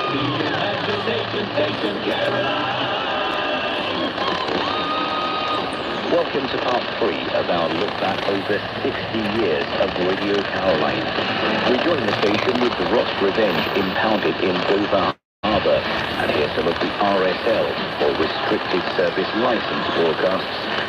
Welcome to part 3 of our look back over 60 years of Radio Caroline. We join the station with the Ross Revenge impounded in Dover Harbour, and hear some of the RSL, or Restricted Service License broadcasts.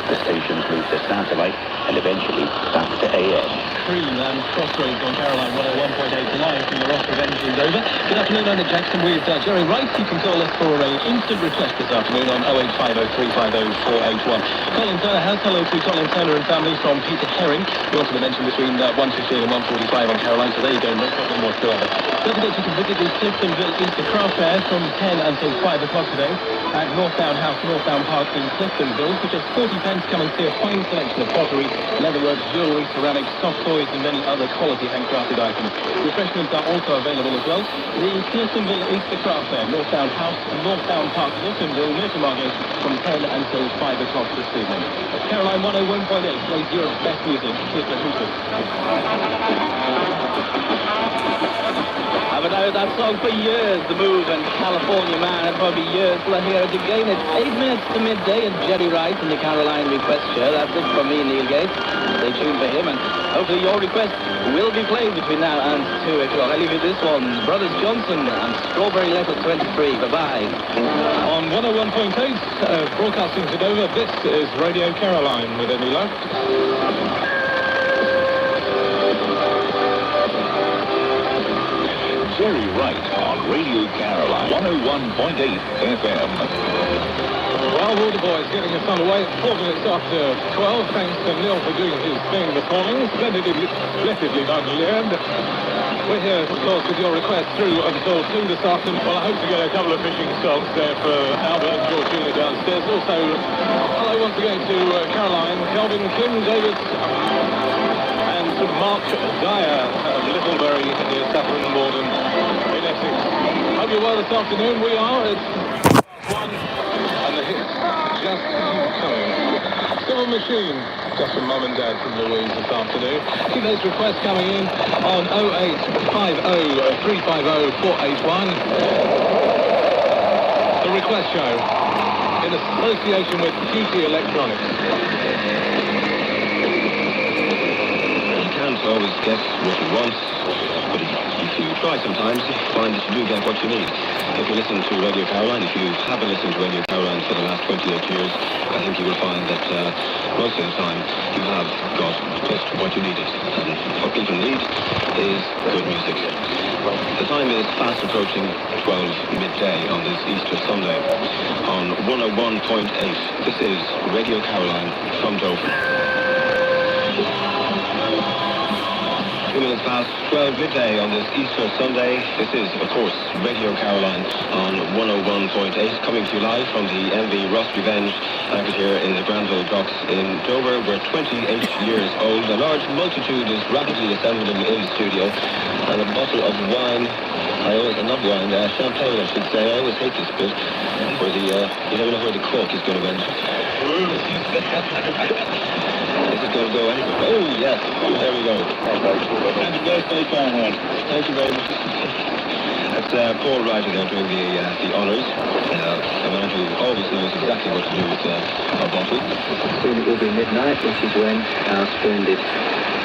The stations move to satellite and eventually back to AM. Cream and Crossroads on Caroline 101.8 live from the Ross Revenge in Dover. Good afternoon, I'm Nick Jackson with Jerry Rice. You can call us for an instant request this afternoon on 0850350 Colin Turner has hello to Colin Turner and family from Peter Herring. You wanted to mention between 1:15 and 1:45 on Caroline, so there you go, no problem whatsoever. Don't forget you can visit the Cliftonville Easter Craft Fair from 10 until 5 o'clock today at Northbound House, Northbound Park in Cliftonville. For just 40 pence, come and see a fine selection of pottery, leatherwork, jewellery, ceramics, soft toys and many other quality handcrafted items. Refreshments are also available as well. The Cliftonville Easter Craft Fair, Northbound House, Northbound Park, Cliftonville, near to Margate, from 10 until 5 o'clock this evening. Caroline 101.8 plays Europe's best music. Here's the Hooters. I've known that song for years, The Move and California Man, and probably years till I hear it again. It's 8 minutes to midday, and Jerry Rice in the Caroline Request Show. That's it from me, Neil Gates. Stay tuned for him, and hopefully your request will be played between now and 2 o'clock. I leave you this one, Brothers Johnson and Strawberry Letter 23. Bye-bye. On 101.8, broadcasting to Dover, this is Radio Caroline with any luck. Jerry Wright on Radio Caroline 101.8 FM. Well, Water Boys getting us underway at 4 minutes after 12. Thanks to Neil for doing his thing this morning. Splendidly done, Leanne. We're here, of course, with your request through until 2 this afternoon. Well, I hope to get a couple of fishing stocks there for Albert and Georgina downstairs. Also, hello once again to Caroline, Kelvin, Kim, David, and to Mark Dyer of Littlebury near Saffron Morden in Essex. Hope you're well this afternoon. We are. It's 1, and the hits just keep coming. Civil Machine, just from Mum and Dad from Louise this afternoon. Keep those requests coming in on 0850350 The Request Show, in association with QT Electronics. You can't always get what you want, but if you try sometimes, you find that you do get what you need. If you listen to Radio Caroline, if you haven't listened to Radio Caroline for the last 28 years, I think you will find that most of the time you have got just what you needed. And what people need is good music. The time is fast approaching 12 midday on this Easter Sunday on 101.8. This is Radio Caroline from Dover. 2 minutes past 12 midday on this Easter Sunday. This is, of course, Radio Caroline on 101.8, coming to you live from the MV Ross Revenge anchored here in the Granville Docks in Dover. We're 28 years old. A large multitude is rapidly assembling in the studio, and a bottle of wine, not wine, champagne I should say. I always hate this bit, where you never know where the cork is going to end. Is it going to go anywhere? Oh, yes. There we go. Happy birthday, Farnham. Thank you very much. That's Paul Ryder there doing the honours. A man who always knows exactly what to do with a bottle. Soon it will be midnight, which is when our splendid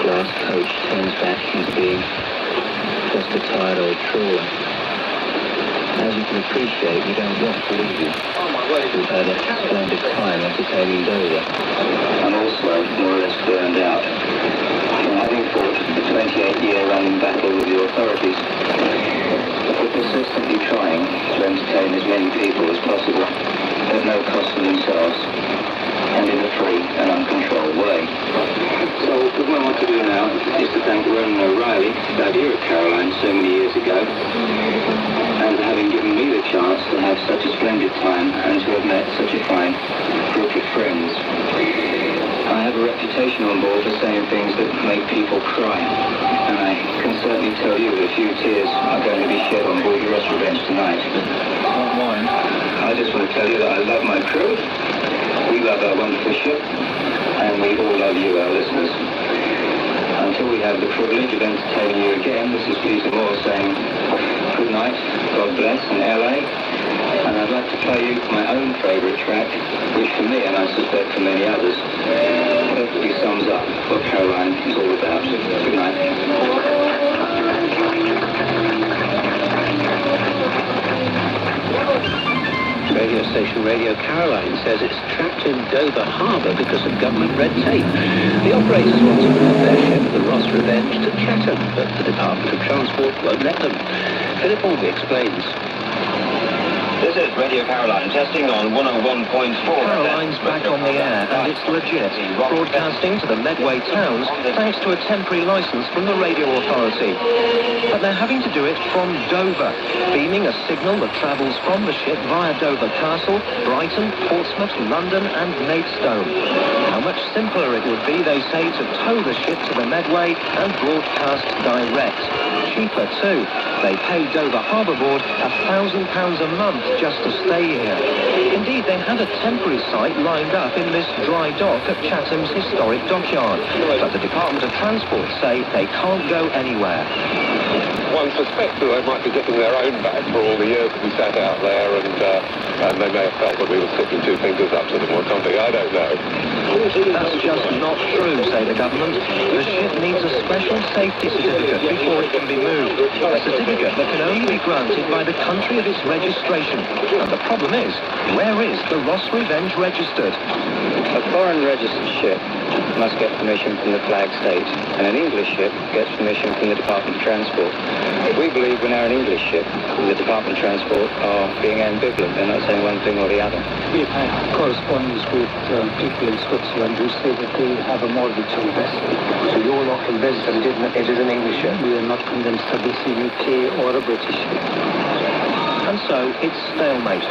glass coach turns back into being just a tired old trawler. As you can appreciate, we don't want to leave you. We've had a splendid time entertaining Dover. I'm also more or less burned out from having fought a 28-year running battle with the authorities. We're persistently trying to entertain as many people as possible at no cost to themselves and in a free and uncontrolled way. So what I want to do now is to thank Ronan O'Reilly, the idea of Caroline so many years ago, and for having given me the chance to have such a splendid time and to have met such a fine group of friends. I have a reputation on board for saying things that make people cry, and I can certainly tell you that a few tears are going to be shed on board the Ross Revenge tonight. Not mine. I just want to tell you that I love my crew, we love our wonderful ship, and we all love you, our listeners. Until we have the privilege of entertaining you again, this is Peter Moore saying good night. God Bless in LA. And I'd like to play you my own favourite track, which for me, and I suspect for many others, perfectly sums up what Caroline is all about. Good night. Radio station Radio Caroline says it's trapped in Dover Harbour because of government red tape. The operators want to move their ship, the Ross Revenge, to Chatham, but the Department of Transport won't let them. Philip Albee explains. This is Radio Caroline, testing on 101.4. Caroline's back on the air, and it's legit. Broadcasting to the Medway towns thanks to a temporary licence from the Radio Authority. But they're having to do it from Dover, beaming a signal that travels from the ship via Dover Castle, Brighton, Portsmouth, London and Maidstone. How much simpler it would be, they say, to tow the ship to the Medway and broadcast direct. Cheaper too. They pay Dover Harbour Board £1,000 a month just to stay here. Indeed, they had a temporary site lined up in this dry dock at Chatham's historic dockyard. But the Department of Transport say they can't go anywhere. One suspects that they might be getting their own back for all the years that we sat out there, and they may have felt that we were sticking two fingers up to them or something. I don't know. That's just not true, say the government. The ship needs a special safety certificate before it can be moved. A certificate that can only be granted by the country of its registration. And the problem is, where is the Ross Revenge registered? A foreign registered ship must get permission from the flag state, and an English ship gets permission from the Department of Transport. We believe we're now an English ship, and the Department of Transport are being ambivalent. They're not saying one thing or the other. We've had correspondence with people in Switzerland who say that they have a mortgage on the vessel. So you're not convinced that it is an English ship? We are not convinced that this is a UK or a British ship. And so it's stalemate.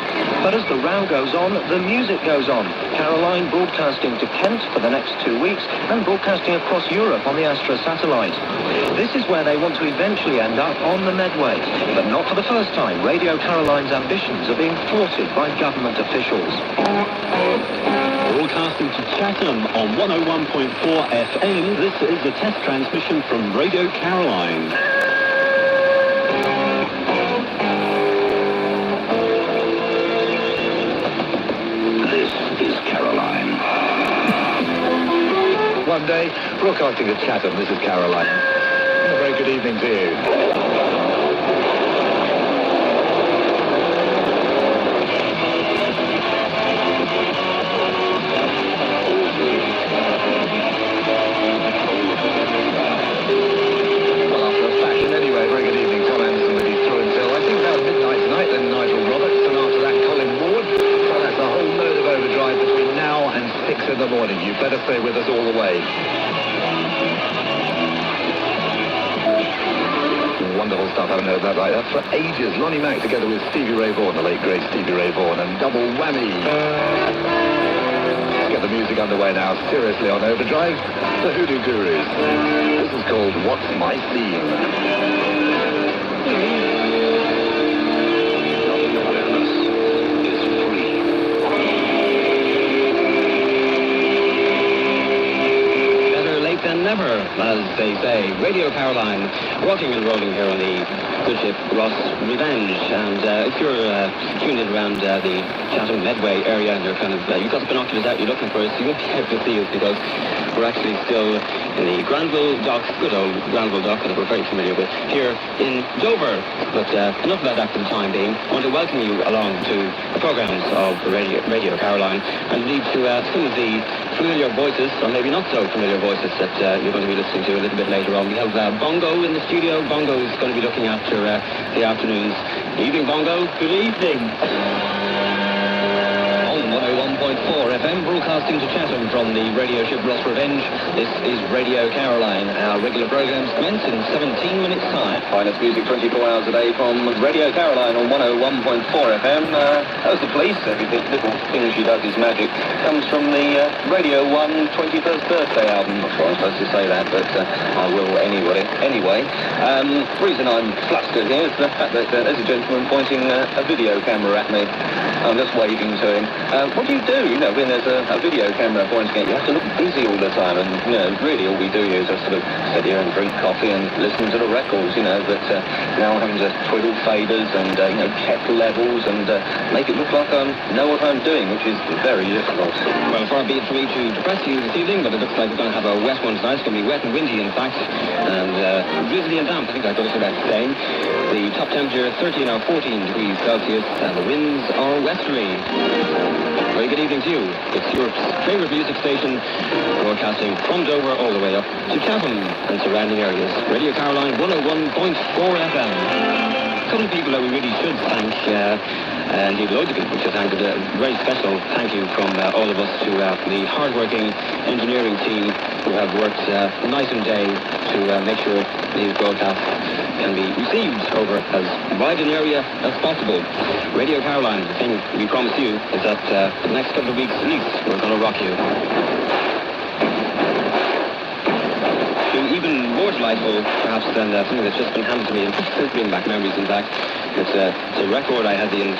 But as the row goes on, the music goes on. Caroline broadcasting to Kent for the next 2 weeks and broadcasting across Europe on the Astra satellite. This is where they want to eventually end up, on the Medway. But not for the first time. Radio Caroline's ambitions are being thwarted by government officials. Broadcasting to Chatham on 101.4 FM, this is a test transmission from Radio Caroline. Is Caroline. One day, broadcasting to Chatham, this is Caroline. A very good evening to you. In the morning. You better stay with us all the way. Wonderful stuff. I haven't heard that right. That's for ages. Lonnie Mack together with Stevie Ray Vaughan, the late great Stevie Ray Vaughan, and double whammy. Let's get the music underway now. Seriously on Overdrive, the Hoodoo Gurus. This is called What's My Theme? Never, as they say. Radio Caroline, rocking and rolling here on the good ship Ross Revenge. And if you're tuned in around the Chatham Medway area and you're you've got the binoculars out, you're looking for us, you won't be able to see us because we're actually still in the Granville Dock, good old Granville Dock that we're very familiar with, here in Dover. But enough about that for the time being. I want to welcome you along to the programmes of Radio Caroline, and indeed to some of the familiar voices, or maybe not so familiar voices, that you're going to be listening to a little bit later on. We have Bongo in the studio. Bongo is going to be looking after the afternoons. Evening, Bongo. Good evening. On 101.4 FM, broadcasting to Chatham from the radio ship Ross Revenge. This is Radio Caroline. Our regular programmes commence in 17 minutes' time. Finest music 24 hours a day from Radio Caroline on 101.4 FM. As the police, every little thing she does is magic. Comes from the Radio 1 21st birthday album. I'm not sure I'm supposed to say that, but I will anyway. The reason I'm flustered here is the fact that there's a gentleman pointing a video camera at me. I'm just waving to him. what do you do? You know, when there's a video camera pointing at you, you have to look busy all the time, and you know, really all we do here is just sort of sit here and drink coffee and listen to the records, you know, but now I'm having to twiddle faders and, you know, check levels and make it look like I know what I'm doing, which is very difficult. Well, far be it for me to depress you this evening, but it looks like we're going to have a wet one tonight. It's going to be wet and windy, in fact, and drizzly and damp. I think I go to that today. The top temperature 13 or 14 degrees Celsius, and the winds are westerly. Very good evening to you. It's Europe's favourite music station, broadcasting from Dover all the way up to Chatham and surrounding areas. Radio Caroline 101.4 FM. A couple of people that we really should thank, indeed loads of people should thank, but a very special thank you from all of us to the hard-working engineering team who have worked night and day to make sure these broadcasts can be received over as wide an area as possible. Radio Caroline, the thing we promise you is that for the next couple of weeks at least, we're going to rock you. Even more delightful, perhaps, than something that's just been handed to me, and since bringing back memories, in fact. It's a record I had the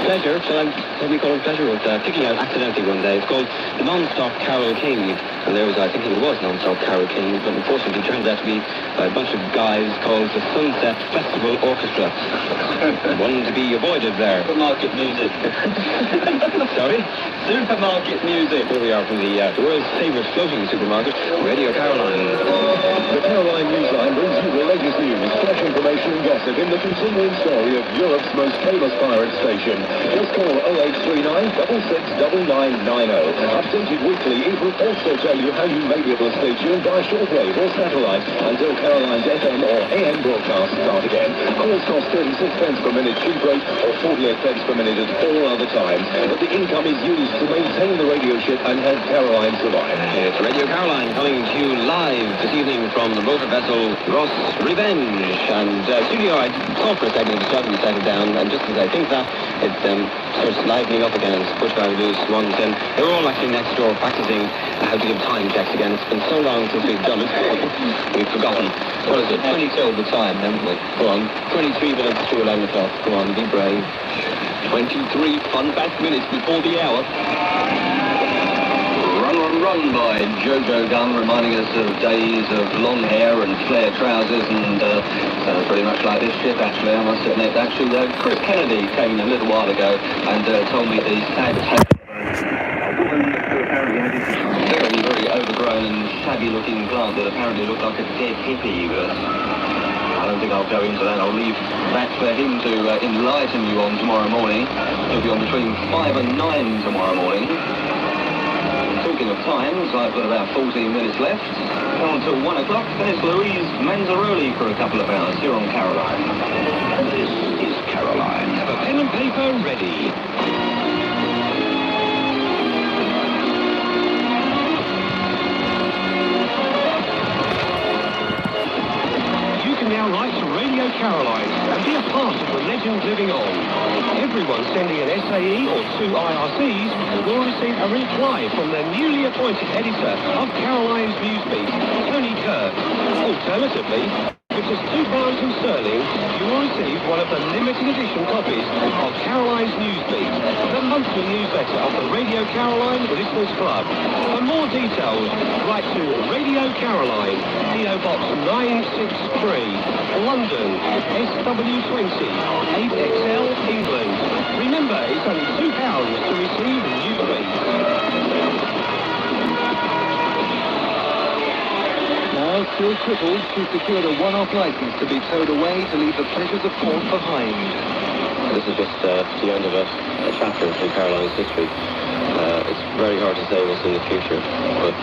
pleasure, what do we call it, pleasure, of picking out accidentally one day. It's called Non-Stop Carol King, and there was, I think it was Non-Stop Carol King, but unfortunately it turns out to be a bunch of guys called the Sunset Festival Orchestra. One to be avoided there. Supermarket music. Sorry? Supermarket music. Here we are from the world's favourite floating supermarket, Radio Caroline. The Caroline Newsline brings you the latest news, fresh information and gossip in the continuing story of Europe's most famous pirate station. Just call 0839 669990. Updated weekly, it will also tell you how you may be able to stay tuned by shortwave or satellite until Caroline's FM or AM broadcasts start again. Calls cost 36 pence per minute cheap rate or 48 pence per minute at all other times. But the income is used to maintain the radio ship and help Caroline survive. It's Radio Caroline coming to you live this evening from the motor vessel Ross Revenge. And studio, I thought for a second it was starting to settle down, and just as I think that, it starts livening up again. It's Butch Valley Swans, and they're all actually next door practicing how to give time checks again. It's been so long since we've done it. We've forgotten. What is it? 22 of the time, haven't we? Go on. 23 minutes to 11 o'clock. Go on, be brave. 23 fun-packed minutes before the hour. Run by Jojo Gunn, reminding us of days of long hair and flared trousers, and sounds pretty much like this ship, actually, I must admit. Actually, Chris Kennedy came in a little while ago and told me that he's had a woman who apparently had this very overgrown and shabby-looking plant that apparently looked like a dead hippie, but I don't think I'll go into that. I'll leave that for him to enlighten you on tomorrow morning. He'll be on between 5 and 9 tomorrow morning. Talking of times, I've got about 14 minutes left. Until 1 o'clock, there's Louise Manzaroli for a couple of hours here on Caroline. This is Caroline. Have a pen and paper ready. Now write to Radio Caroline and be a part of the legend living on. Everyone sending an SAE or 2 IRCs will receive a reply from the newly appointed editor of Caroline's Newsbeat, Tony Kirk. Alternatively, for just £2 sterling, you will receive one of the limited edition copies of Caroline's Newsbeat, the monthly newsletter of the Radio Caroline Listeners Club. For more details, write to Radio Caroline, PO Box 963, London, SW20, 8XL, England. Remember, it's only £2 to receive Newsbeat. Now, still crippled, she secured a one-off license to be towed away to leave the pleasures of port behind. This is just the end of a chapter in Caroline's history. It's very hard to say what's in the future, but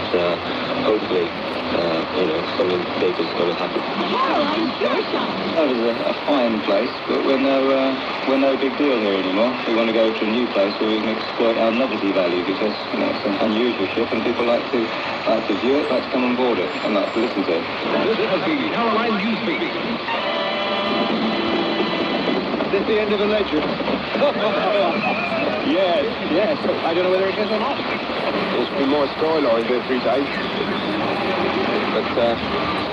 hopefully, something big is going to happen. That was a fine place, but we're no big deal here anymore. We want to go to a new place where we can exploit our novelty value, because it's an unusual ship and people like to view it, like to come on board it, and like to listen to it. This has been Caroline Newsbeat. Is this the end of a legend? Yes. I don't know whether it is or not. There's been more storylines every day. But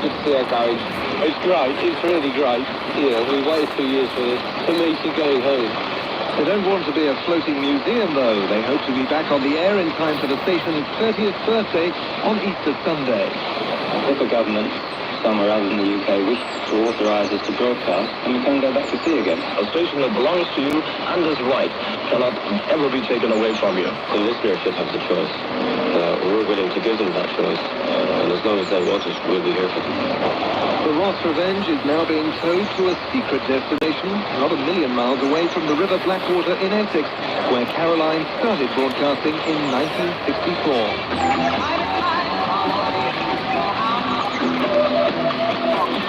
good to see how it goes. It's great. It's really great. We waited 2 years for this. For me, to going home. They don't want to be a floating museum, though. They hope to be back on the air in time for the station's 30th birthday on Easter Sunday. If a government somewhere other than the UK wishes to authorise us to broadcast, and we can go back to sea again. A station that belongs to you and is right cannot ever be taken away from you. The listener should have the choice. We're willing to give them that choice. And as long as they want it, we'll be here for them. The Ross Revenge is now being towed to a secret destination not a million miles away from the River Blackwater in Essex, where Caroline started broadcasting in 1964.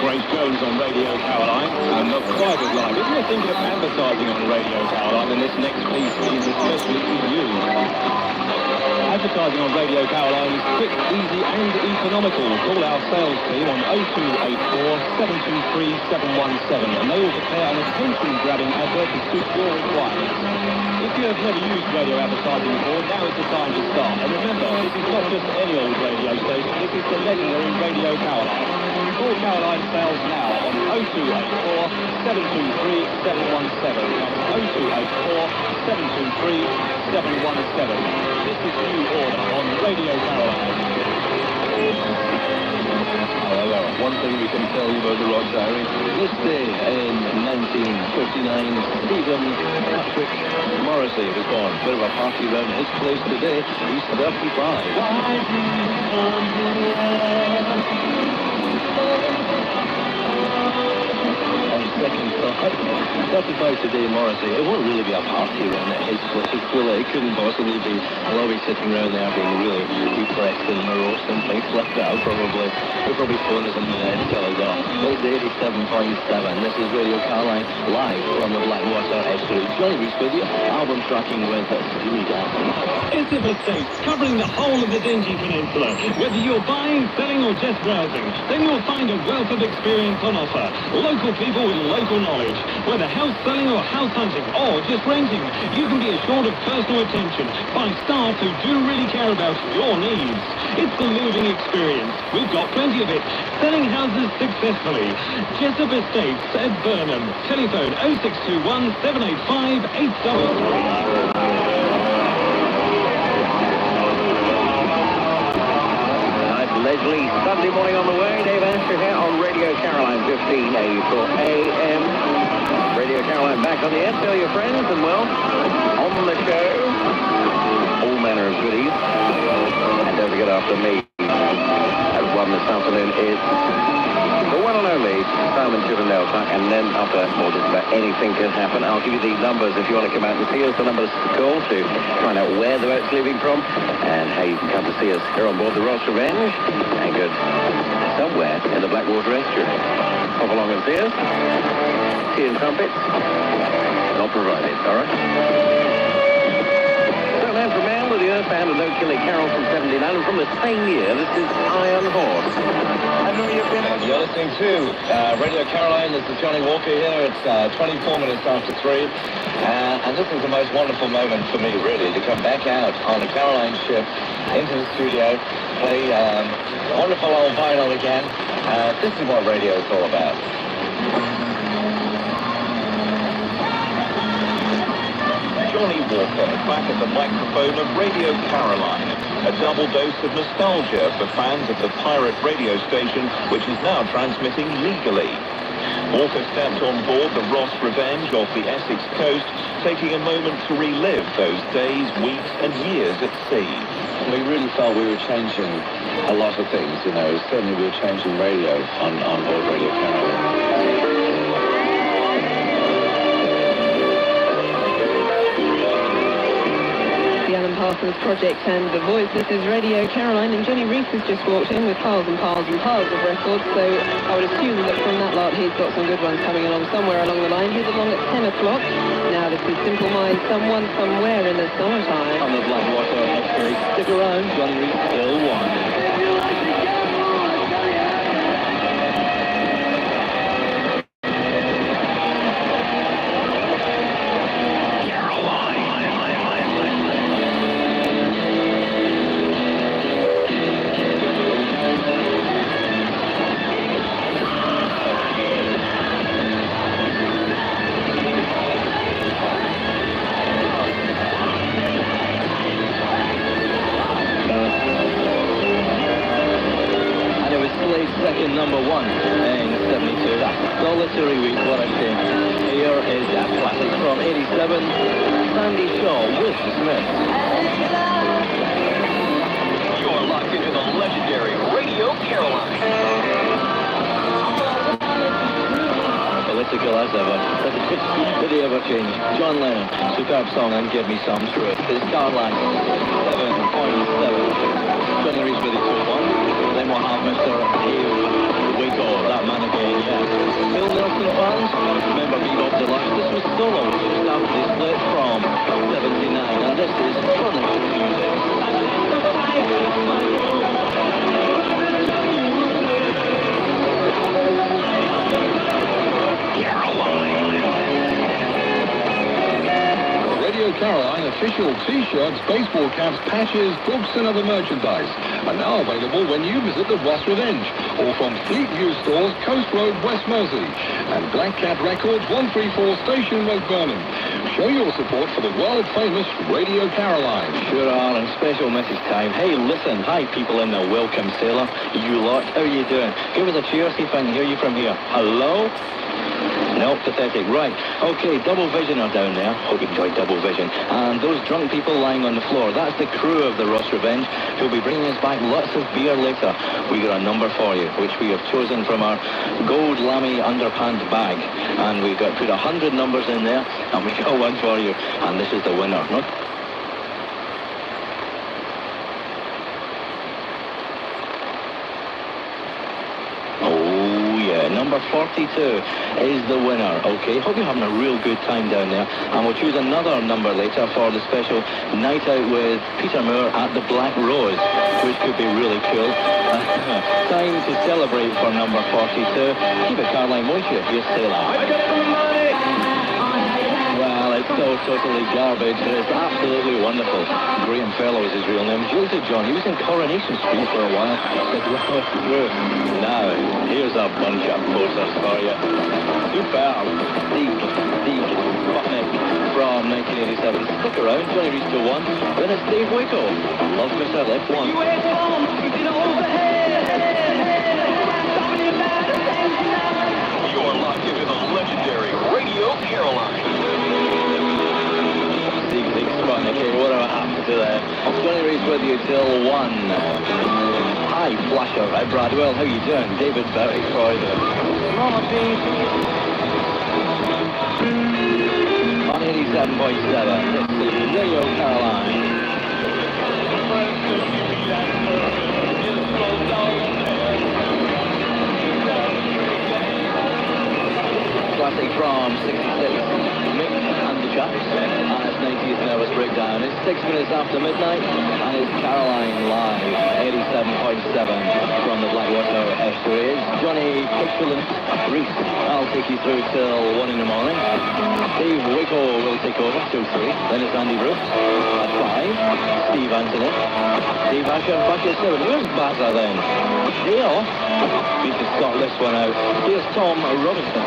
Great shows on Radio Caroline, and not quite as live. If you're thinking of advertising on Radio Caroline, then this next piece is especially for you. Advertising on Radio Caroline is quick, easy and economical. Call our sales team on 0284 723 717 and they will prepare an attention-grabbing advert to suit your requirements. If you have never used radio advertising before, now is the time to start. And remember, this is not just any old radio station, this is the legendary Radio Caroline. Call Caroline Sales now on 0284 723 717. That's 0284 723 717. This is new order on Radio Caroline. However, one thing we can tell you about the Ross Diary, this day in 1959, Stephen Patrick Morrissey was born. Bit of a party around his place today. He's 35. On second thought, 35 today, Morrissey. It won't really be a party around at his place. It couldn't possibly be. I'll be sitting around there being really depressed and morose and things like that. We'll probably phone us in the end, tell us off. It's 87.7. This is Radio Caroline, live from the Blackwater Estuary. Johnny Reese with you. Album tracking with us. Essex Estates, covering the whole of the Dingy Peninsula. Whether you're buying, selling or just browsing, then you'll find a wealth of experience on offer. Local people with local knowledge. Whether house selling or house hunting or just renting, you can be assured of personal attention by staff who do really care about your needs. It's the moving experience. We've got plenty of it. Selling houses successfully. Jessup Estates at Burnham. Telephone 0621 785 833. Leslie, Sunday morning on the way. Dave Asher here on Radio Caroline, 15 April AM. Radio Caroline back on the air. Tell your friends and, well, on the show, all manner of goodies. And don't forget after me, as one this afternoon is the one and only Simon Chippendale. And then after more just about anything can happen, I'll give you the numbers if you want to come out and see us. The numbers to call to find out where the boat's leaving from and how you can come to see us here on board the Ross Revenge, anchored somewhere in the Blackwater Estuary. Hop along and see us. Tea and trumpets, not provided, all right? So man from man with the Earthbound and No Killy Carol from 79, and from the same year, this is Iron Horse. You're listening to Radio Caroline. This is Johnny Walker here. It's 24 minutes after 3. And this is the most wonderful moment for me, really, to come back out on a Caroline ship into the studio, play wonderful old vinyl again. This is what radio is all about. Johnny Walker, back at the microphone of Radio Caroline. A double dose of nostalgia for fans of the pirate radio station, which is now transmitting legally. Walker stepped on board the Ross Revenge off the Essex coast, taking a moment to relive those days, weeks and years at sea. We really felt we were changing a lot of things, you know. Certainly we were changing radio on board Radio Caroline. Alan Parsons Project and The Voice. This is Radio Caroline, and Johnny Reese has just walked in with piles and piles and piles of records, so I would assume that from that lot he's got some good ones coming along somewhere along the line. He's along at 10 o'clock. Now this is Simple Minds, Someone Somewhere in the Summertime. On the Blackwater Estuary. Stick around, Johnny Reese still won. 1 in 72. That's a solitary week, what a shame. Here is a classic from 87, Sandy Shaw with the Smiths. You're locked into the legendary Radio Caroline. Political as ever. Did he ever change? John Lennon, superb song, and Give Me Some Truth. It's Caroline, 7.7. Johnny Reese with it 2-1. Then we'll have Mr. Dave Waco, that man again, yes. Bill Nelson fans, remember Bebop Deluxe? This was solo, just after the split from 79, and this is Furnish Music. Radio Caroline official T-shirts, baseball caps, patches, books and other merchandise are now available when you visit the Ross Revenge, or from Fleet View Stores, Coast Road, West Mersey, and Black Cat Records, 134 Station Road, Burnham. Show your support for the world-famous Radio Caroline. Sure are, and special message time. Hey, listen, hi people in the Welcome Sailor. You lot, how are you doing? Give us a cheer, see if I can hear you from here. Hello? No, pathetic. Right. Okay, Double Vision are down there. Hope you enjoyed Double Vision. And those drunk people lying on the floor, that's the crew of the Ross Revenge, who'll be bringing us back lots of beer later. We got a number for you, which we have chosen from our gold Lamy underpants bag. And we've got put 100 numbers in there, and we got one for you. And this is the winner. Not number 42 is the winner. Okay, hope you're having a real good time down there, and we'll choose another number later for the special night out with Peter Moore at the Black Rose, which could be really cool. Time to celebrate for number 42. Keep it, Caroline, won't you? Here's Sailor. Well, it's so totally garbage, but it's absolutely wonderful. Graham Fellow is his real name. Jilted John, he was in Coronation Street for a while. Now, here's a bunch of posters for you. Superb. Steve Butnick from 1987. Stick around, Johnny Reese to 1. Then it's Dave Waco. Love Mr. Left 1. You're locked into the legendary Radio Caroline. Steve Sputnik here, whatever happened to that? Johnny Reese with you till 1. Hi, Flasher. Hi, Bradwell. How you doing? David Berry for you. On 87.7, this is Radio Caroline. Classic from 66, Mick and the Chaps, and it's 90th Nervous Breakdown. It's 6 minutes after midnight, and it's Caroline live, 87.7 from the Blackwater Estuary. It's Johnny Kitchulin Reese. I'll take you through till 1 in the morning. Dave Waco will take over till 3. Then it's Andy Brooks at 5. Steve Anthony. Steve Asher back at 7. Where's Bazza then? Day off. Need to sort this one out. Here's Tom Robinson.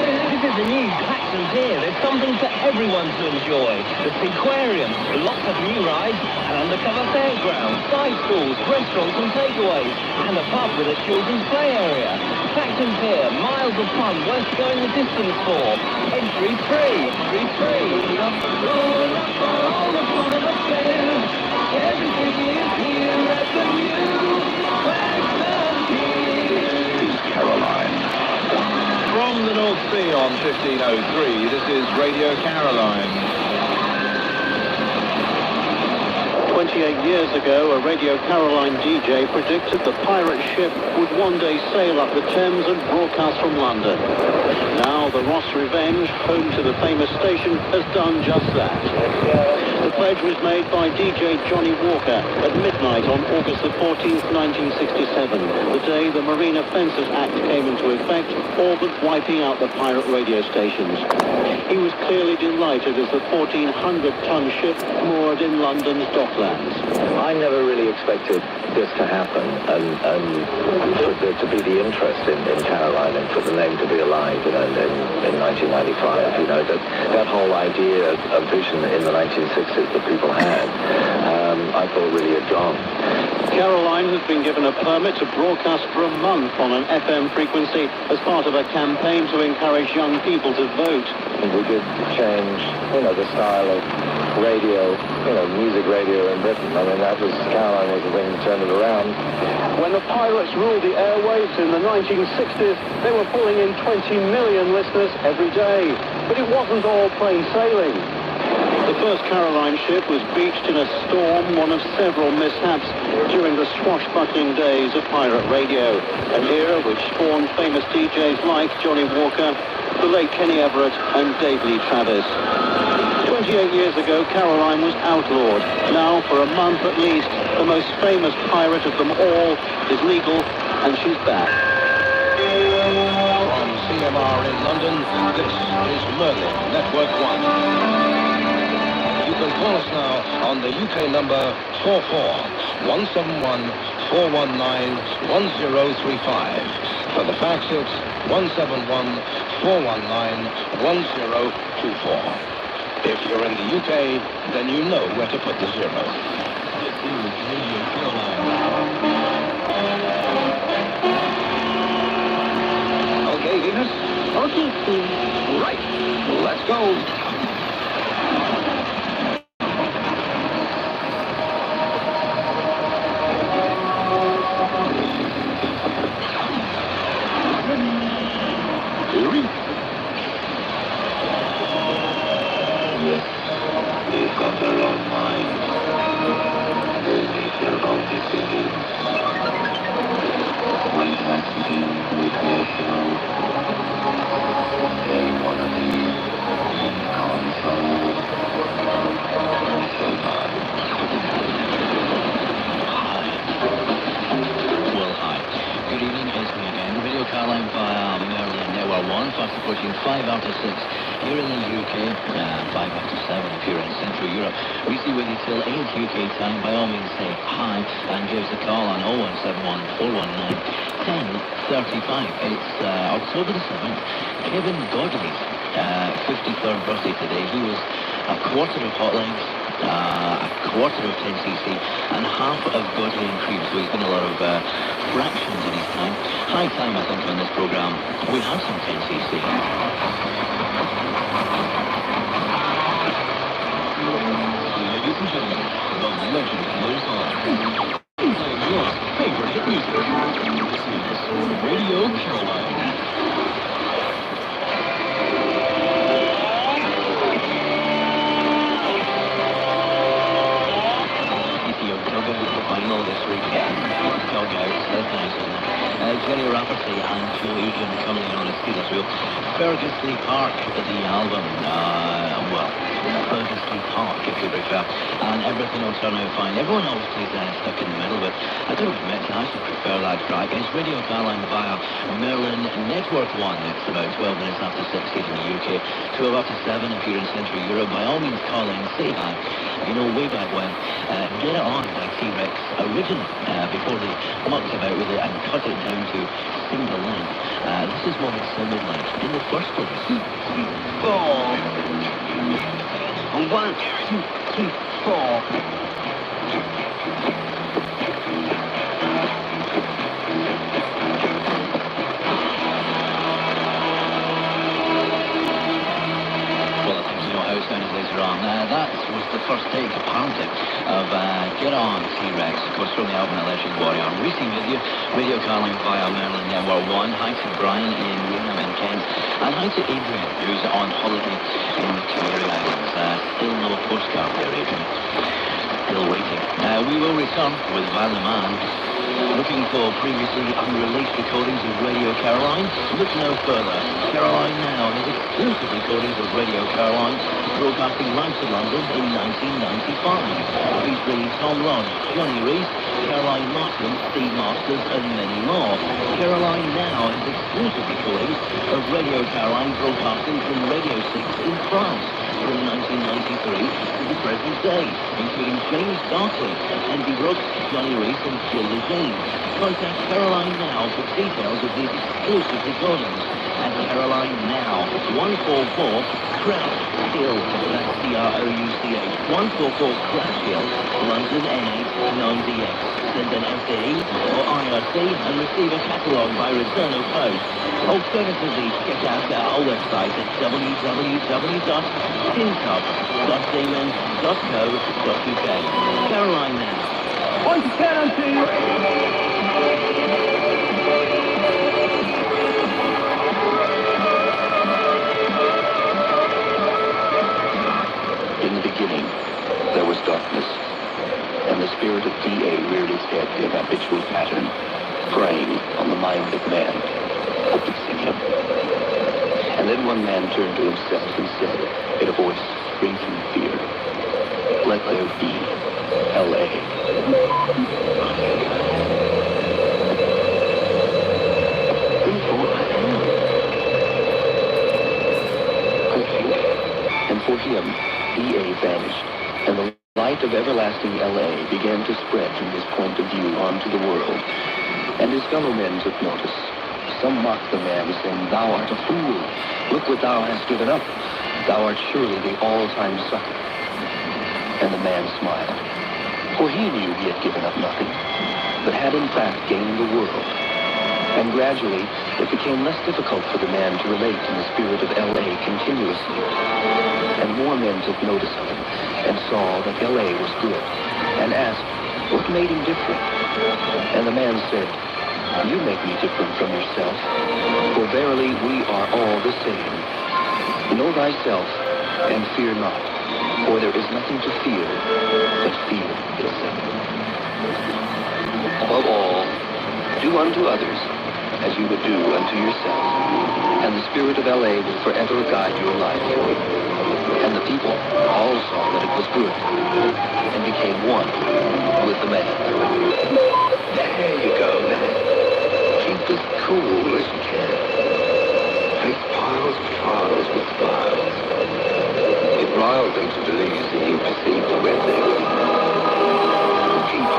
This is the new Claxons here. There's something for everyone to enjoy. The Seaquarium, lots of new rides, an undercover fairground, side stalls, restaurants and takeaways, and a pub with a children's play area. Claxons here, miles of fun worth going the distance for. Entry free. Everything is here at the new Caroline. From the North Sea on 1503, this is Radio Caroline. 28 years ago, a Radio Caroline DJ predicted the pirate ship would one day sail up the Thames and broadcast from London. Now the Ross Revenge, home to the famous station, has done just that. The pledge was made by DJ Johnny Walker at midnight on August the 14th, 1967, the day the Marine Offences Act came into effect, all but wiping out the pirate radio stations. He was clearly delighted as the 1,400-ton ship moored in London's docklands. I never really expected this to happen, and for there to be the interest in Caroline and for the name to be alive, in 1995, that whole idea of vision in the 1960s that people had. I thought really had gone. Caroline has been given a permit to broadcast for a month on an FM frequency as part of a campaign to encourage young people to vote. We did change, the style of radio, music radio in Britain. I mean, Caroline was the thing that turned it around. When the Pirates ruled the airwaves in the 1960s, they were pulling in 20 million listeners every day. But it wasn't all plain sailing. The first Caroline ship was beached in a storm, one of several mishaps during the swashbuckling days of pirate radio, an era which spawned famous DJs like Johnny Walker, the late Kenny Everett and Dave Lee Travis. 28 years ago, Caroline was outlawed. Now, for a month at least, the most famous pirate of them all is legal, and she's back. From CMR in London, this is Merlin Network 1. You can call us now on the UK number 44-171-419-1035. For the fax, it's 171-419-1024. If you're in the UK, then you know where to put the zero. This is Radio Caroline. Okay, Venus? Okay, Steve. Right. Let's go. Caroline via Merlin Network 1, fast approaching 5 after 6 here in the UK, 5 after 7 if you're in Central Europe. We see with you till 8 UK time. By all means say hi and give us a call on 0171 419 1035. It's October the 7th, Kevin Godley's 53rd birthday today. He was a quarter of Hot Legs, a quarter of 10cc and half of Godley and Cream, so he's been a lot of fractions in his time. High time, I think, on this programme we have some 10cc. Ladies and gentlemen, the legend goes on. Playing your favourite hit music. This is Radio Caroline. Final this weekend. Dogouts, that's nice, isn't it? Jenny Rafferty and Joe Egan coming in on a steer's wheel. Fergusley Park, the album, Fergusley Park, if you prefer. And everything will turn out fine. Everyone else is stuck in the middle, but I do admit I actually prefer that track. It's Radio Caroline via Merlin Network 1. It's about 12 minutes after 6 here in the UK. 12 after 7 if you're in Central Europe. By all means, call in, say hi. You know, way back when, Get It On by T-Rex, originally, before they mucked about with it and cut it down to single length. This is what it sounded like in the first place. 4. 1, 2, 3, 4. That was the first take, apparently, of Get On, T-Rex, of course, from the album Electric Warrior. Racing with you, Radio Caroline via Merlin Network 1. Hi to Brian in Raynham and Kent. And hi to Adrian, who's on holiday in the Canary Islands. Still no postcard there, Adrian. Still waiting. We will return with Van the Man. Looking for previously unreleased recordings of Radio Caroline? Look no further. Caroline Now is exclusive recordings of Radio Caroline, broadcasting live to London in 1995. Featuring Tom Lodge, Johnny Reese, Caroline Martin, Steve Masters, and many more. Caroline Now is exclusive recordings of Radio Caroline broadcasting from Radio 6 in France from 1993 to the present day, including James Barclay, Andy Brooks, Johnny Reese, and Phil James. Contact Caroline Now for details of these exclusive recordings at Caroline Now 144 Crouch Hill. That's C-R-O-U-C-H. 144 Crouch Hill, London N8 9DX. Send an SAE or IRC and receive a catalogue by return of post. Alternatively, check out our website at www.tincup.siemens.co.uk. Caroline now. 1 to 10 on 2. In the beginning, there was darkness, and the spirit of DA reared its head in habitual pattern, preying on the mind of man, focusing him. And then one man turned to himself and said, in a voice free from fear, "Let there be L.A." Therefore I am. I think, and for him, DA vanished, and the light of everlasting L.A. began to spread from his point of view onto the world, and his fellow men took notice. Some mocked the man, saying, "Thou art a fool. Look what thou hast given up. Thou art surely the all-time sucker." And the man smiled, for he knew he had given up nothing, but had in fact gained the world. And gradually, it became less difficult for the man to relate in the spirit of L.A. continuously. And more men took notice of him, and saw that L.A. was good, and asked, what made him different? And the man said, "You make me different from yourself, for verily we are all the same. Know thyself, and fear not, for there is nothing to fear but fear itself. Above all, do unto others as you would do unto yourself, and the spirit of L.A. will forever guide your life." And the people all saw that it was good, and became one with the man. There you go, man. Keep as cool as you can. Take piles and piles with smiles. It riled them to believe that you perceived the red there. Keep on.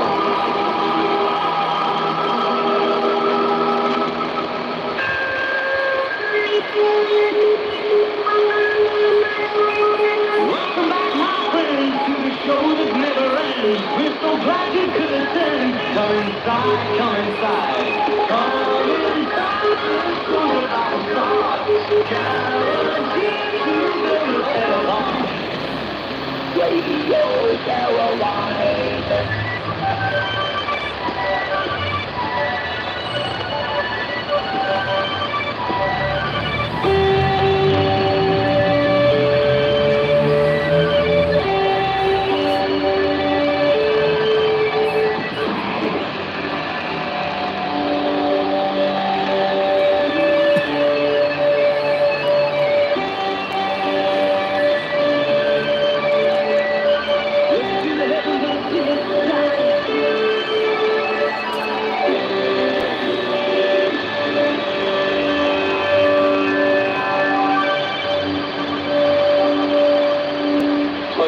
Welcome back, my friends, to the show that never ends. We're so glad you could attend. Come inside, come inside. Come inside, so that I'll start. Guaranteed to bring you along. Radio Caroline.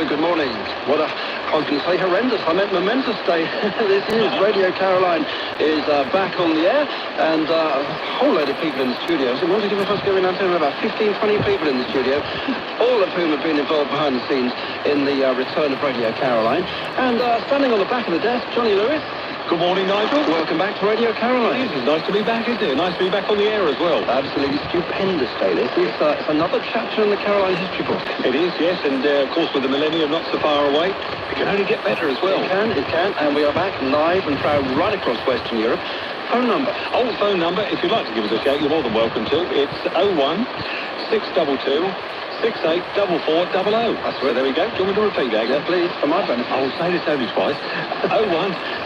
Good morning. What a, I was going to say horrendous, I meant momentous day. This is Radio Caroline is back on the air, and a whole load of people in the studio. So what did you first go in? I'm about 15, 20 people in the studio, all of whom have been involved behind the scenes in the return of Radio Caroline. And standing on the back of the desk, Johnny Lewis. Good morning, Nigel. Welcome back to Radio Caroline. It's nice to be back, isn't it? Nice to be back on the air as well. Absolutely stupendous day. This is it's another chapter in the Caroline history book. It is, yes, and of course with the millennium not so far away, it can only get better as well. It can, and we are back live and proud right across Western Europe. Phone number. Old phone number, if you'd like to give us a shout, you're more than welcome to. It's 01 622 684400. That's right. There we go. Do you want me to repeat that? Yeah, please, for my benefit. I will say this only twice. 01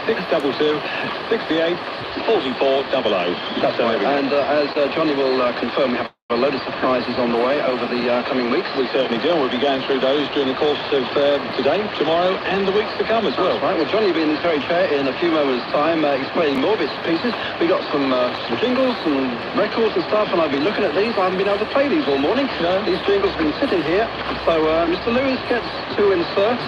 622 684400. That's right. And as Johnny will confirm, we have a load of surprises on the way over the coming weeks. We certainly do. We'll be going through those during the course of today, tomorrow, and the weeks to come as well. That's right. Well, Johnny will be in this very chair in a few moments' time, explaining more bits and pieces. We got some jingles, some records and stuff, and I've been looking at these. I haven't been able to play these all morning. No. These jingles have been sitting here. So Mr. Lewis gets to insert.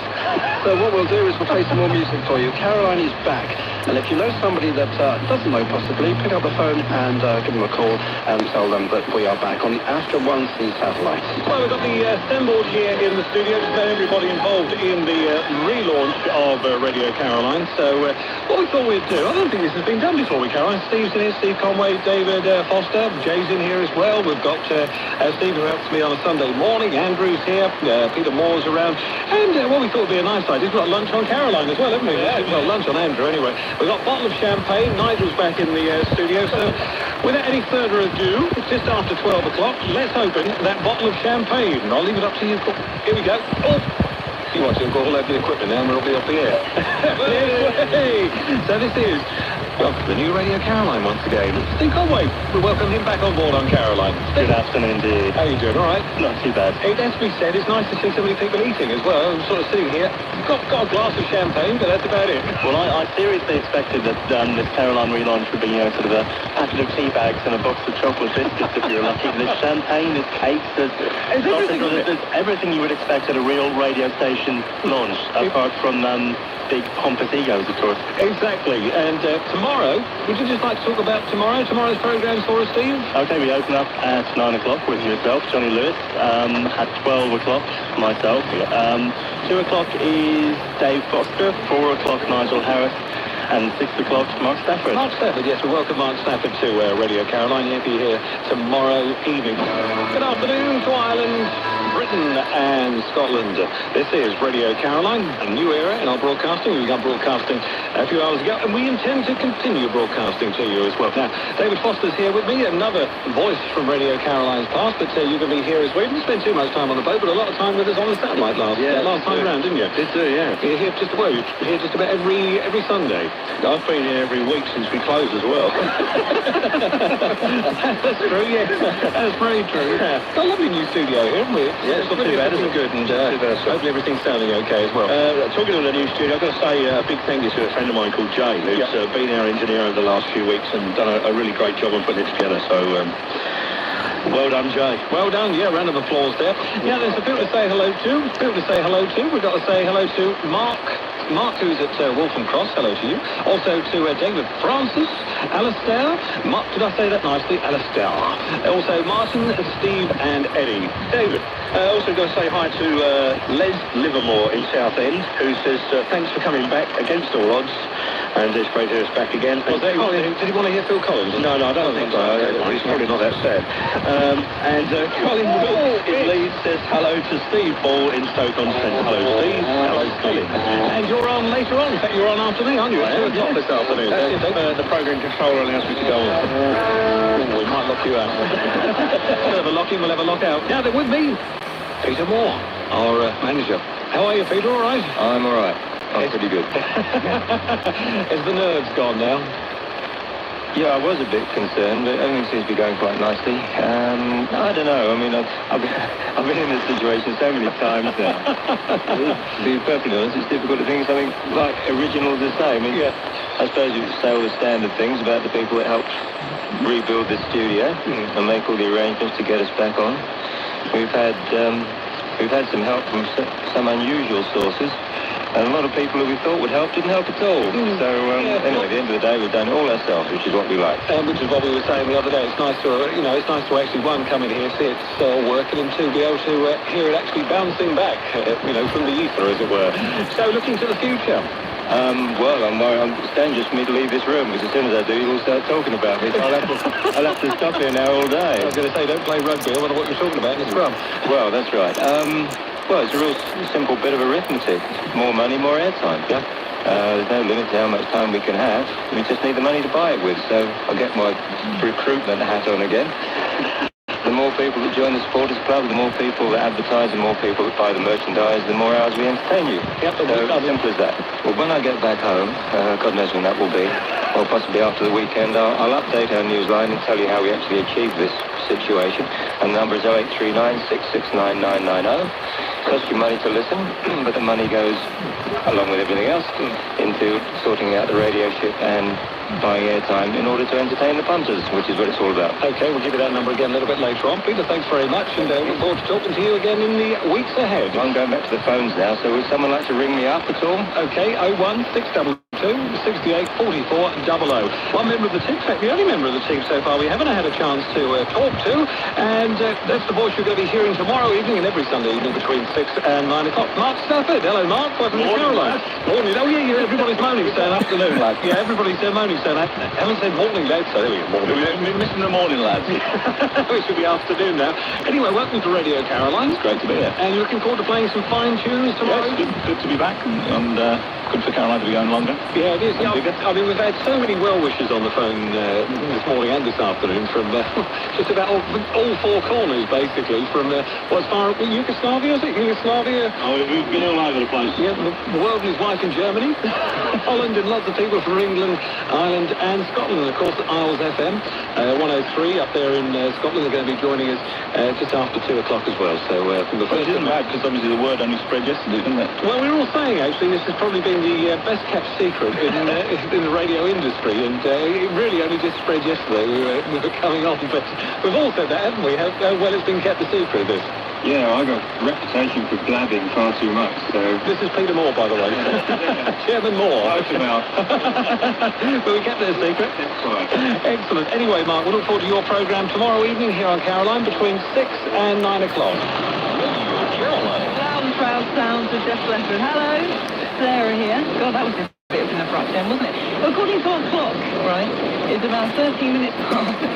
So what we'll do is we'll play some more music for you. Caroline is back. And if you know somebody that doesn't know possibly, pick up the phone and give them a call and tell them that we are back back on the Astra 1C satellite. Well, we've got the STEM board here in the studio to let everybody involved in the relaunch of Radio Caroline. So what we thought we'd do, I don't think this has been done before with Caroline. Steve's in here, Steve Conway, David Foster, Jay's in here as well. We've got Steve who helps me on a Sunday morning, Andrew's here, Peter Moore's around. And what we thought would be a nice idea is we've got lunch on Caroline as well, haven't we? Yeah. Well, lunch on Andrew anyway. We've got a bottle of champagne. Nigel's back in the studio. So without any further ado, just after 12 o'clock, let's open that bottle of champagne. I'll leave it up to you. Here we go. Oh! You watch it, we've got all over the equipment now and we'll be off the air. Hey! So this is, well, the new Radio Caroline once again. Steve Conway, we welcome him back on board on Caroline. Good afternoon indeed. How are you doing? All right? Not too bad. It has to be said, it's nice to see so many people eating as well. I'm sort of sitting here, got a glass of champagne, but that's about it. Well, I seriously expected that this Caroline relaunch would be, sort of a packet of tea bags and a box of chocolate biscuits if you're lucky. There's champagne, there's cakes, there's everything you would expect at a real radio station launch, apart from big pompous egos, of course. Exactly. And tomorrow, would you just like to talk about tomorrow's programmes for us, Steve? Okay, we open up at 9 o'clock with yourself, Johnny Lewis. At 12 o'clock, myself. 2 o'clock is Dave Foster. 4 o'clock, Nigel Harris. And 6 o'clock, Mark Stafford. Mark Stafford, yes, we welcome Mark Stafford to Radio Caroline. He'll be here tomorrow evening. Good afternoon to Ireland, Britain and Scotland. This is Radio Caroline, a new era in our broadcasting. We began broadcasting a few hours ago, and we intend to continue broadcasting to you as well. Now, David Foster's here with me, another voice from Radio Caroline's past, but you're going to be here as well. You didn't spend too much time on the boat, but a lot of time with us on the satellite last time round, didn't you? Did do, yeah. You're here just about every Sunday. I've been here every week since we closed as well. That's true, yes. That's very true. Yeah. Got a lovely new studio here, haven't we? Yeah, it's not too bad, it's good, and hopefully everything's sounding okay as well. Talking of the new studio, I've got to say a big thank you to a friend of mine called Jay, who's been our engineer over the last few weeks and done a really great job on putting it together, so well done, Jay. Well done, yeah, round of applause there. Yeah, there's a people to say hello to. We've got to say hello to Mark, who's at Waltham Cross, hello to you. Also to David Francis, Alistair. Mark, did I say that nicely? Alistair. Also Martin, Steve and Eddie. David. Also got to say hi to Les Livermore in Southend, who says thanks for coming back against all odds. And it's great to hear us back again. Did he want to hear Phil Collins? No, I don't think so. He's probably not that sad. And Colin Wilkes in Leeds says hello to Steve Ball in Stoke-on-Trent. Hello, Steve. Hello, Colin. And you're on later on. In fact, you're on after me, aren't you? At 2 o'clock this afternoon. The programme controller allows me to go on. We might lock you out. Instead of a lock-in, we'll have a lock-out. Now, with me, Peter Moore, our manager. How are you, Peter? All right? I'm all right. I'm pretty good. Is the nerves gone now? Yeah, I was a bit concerned, but everything seems to be going quite nicely. I don't know. I mean, I've been in this situation so many times now. To be perfectly honest, it's difficult to think of something like original to say. I mean, I suppose you could say all the standard things about the people that helped rebuild the studio and make all the arrangements to get us back on. We've had some help from some unusual sources. And a lot of people who we thought would help didn't help at all. So, anyway, at the end of the day, we've done it all ourselves, which is what we like. Which is what we were saying the other day. It's nice to, it's nice to actually, one, come in here, see it working, and two, be able to hear it actually bouncing back, from the ether, as it were. So, looking to the future. Well, I'm staying just for me to leave this room, because as soon as I do, you'll start talking about me. So I'll have to stop here now all day. I was going to say, don't play rugby. I wonder what you're talking about in the scrum. Well, that's right. Well, it's a real simple bit of arithmetic. More money, more airtime. Yeah. There's no limit to how much time we can have. We just need the money to buy it with. So I'll get my recruitment hat on again. The more people that join the supporters club, the more people that advertise, the more people that buy the merchandise, the more hours we entertain you. Yep, so it's simple as that. Well, when I get back home, God knows when that will be, or possibly after the weekend, I'll update our news line and tell you how we actually achieved this situation. And the number is 0839 669 990. Costs you money to listen, but the money goes, along with everything else, into sorting out the radio ship and buying airtime in order to entertain the punters, which is what it's all about. OK, we'll give you that number again a little bit later on. Peter, thanks very much, and look forward to talking to you again in the weeks ahead. I'm going back to the phones now, so would someone like to ring me up at all? OK, 01622 68 44 00. One member of the team, in fact, the only member of the team so far we haven't had a chance to talk to, and that's the voice you're going to be hearing tomorrow evening and every Sunday evening between 6 and 9 o'clock. Mark Stafford. Hello, Mark. Welcome to Caroline. Morning. Oh, yeah, everybody's moaning saying afternoon, lads. Yeah, everybody's moaning saying I haven't said morning, lads, so there we go. Morning. We're missing the morning, lads. It should be afternoon now. Anyway, welcome to Radio Caroline. It's great to be here. And you're looking forward to playing some fine tunes tomorrow? Yes, good to be back, and good for Caroline to be going longer. Yeah, it is. Yeah, I mean, we've had so many well-wishers on the phone this morning and this afternoon from just about all four corners, basically, from as far as Yugoslavia, is it? Yugoslavia? Oh, we've been all over the place. Yeah, the world and his wife in Germany, Holland, and lots of people from England, Ireland, and Scotland. And of course, Isles FM, 103 up there in Scotland, are going to be joining us just after 2 o'clock as well. So from the first. It isn't bad, because obviously the word only spread yesterday, didn't it? Well, we were all saying, actually, this has probably been the best-kept secret in the radio industry, and it really only just spread yesterday. We were coming on, but we've all said that, haven't we? How well it's been kept a secret, this. Yeah, I got a reputation for blabbing far too much, so... This is Peter Moore, by the way. Chairman Moore. But we kept it a secret. Excellent. Anyway, Mark, we'll look forward to your programme tomorrow evening here on Caroline between 6 and 9 o'clock. Loud and proud sounds of Jeff Lefford. Hello, Sarah here. God, that was just a bit of an abrupt end, wasn't it? Well, according to our clock, right, it's about 13 minutes past 10.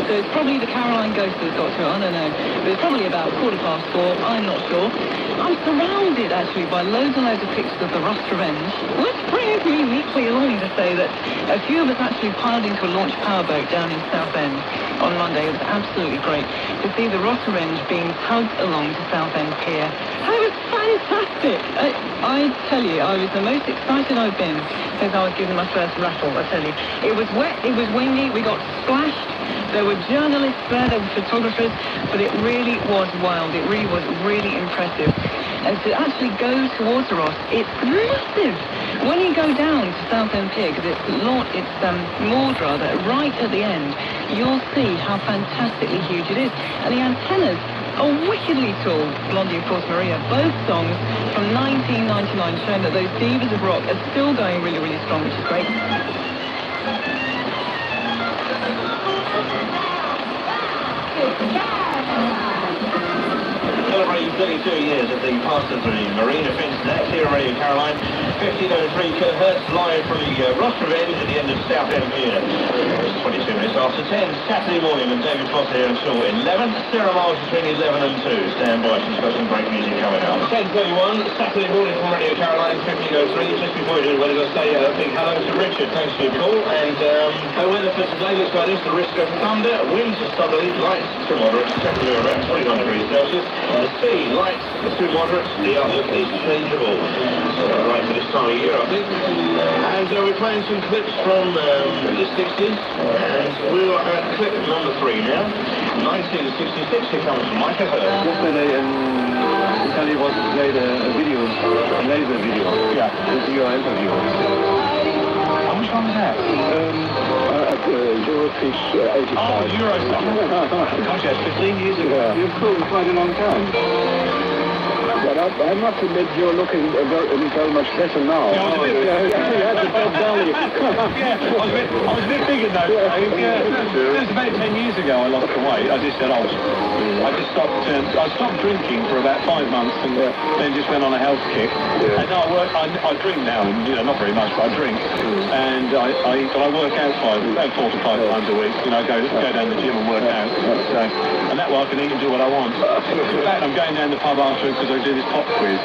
So it's probably the Caroline Ghost that's got to it, I don't know. But it's probably about 4:15, I'm not sure. I'm surrounded, actually, by loads and loads of pictures of the Rust Revenge, which brings me neatly along to say that a few of us actually piled into a launch powerboat down in Southend on Monday. It was absolutely great to see the Rust Revenge being tugged along to Southend Pier. And it was fantastic. I tell you, I was the most excited I've been since I was given my first rattle, I tell you. It was wet, it was windy, we got splashed. There were journalists there, there were photographers, but it really was wild. It really was really impressive. And to actually go towards the Ross, it's massive. When you go down to Southend Pier, because it's moored rather, right at the end, you'll see how fantastically huge it is. And the antennas are wickedly tall. Blondie, of course, Maria, both songs from 1999 showing that those divas of rock are still going really, really strong, which is great. Celebrating 32 years of the Pastors Marina Fence Net here on Radio Caroline. 15:03 kilohertz live from the Ross Revenge at the end of Southend Pier. It's 22 minutes after 10, Saturday morning, and David Foster here until 11. Sarah Miles between 11 and 2. Stand by, she's got some great music coming up. 10:31, Saturday morning from Radio Caroline, 15:03. Just before we do, we're going to say a big hello to Richard. Thanks for your call. And the weather for today looks like this: the risk of thunder, winds southerly, lights to moderate, temperature around 29 degrees Celsius. The speed, lights to moderate, the outlook is changeable. So right for this time of year, I think. And we're playing some clips from the 60s. And we are at clip number 3 now. 1966, here comes Micah Hurd. Yesterday Italy was played a video, a laser video. Yeah. With your interview. Which one was that? At Eurofish 85. Oh, Eurofish. Gosh, that's 15 years ago. Yeah. You've proven quite a long time. But I must admit you're looking very much better now. Yeah, I was a bit... You had to drop down. Yeah, I was a bit bigger though. It was about 10 years ago I lost the weight. I just said I just stopped drinking for about 5 months and then just went on a health kick. Yeah. And now I drink now, and not very much, but I drink. And I work out 4 to 5 times a week. Go down the gym and work out. So, and that way I can eat and do what I want. In fact, I'm going down the pub after because I do this pop quiz.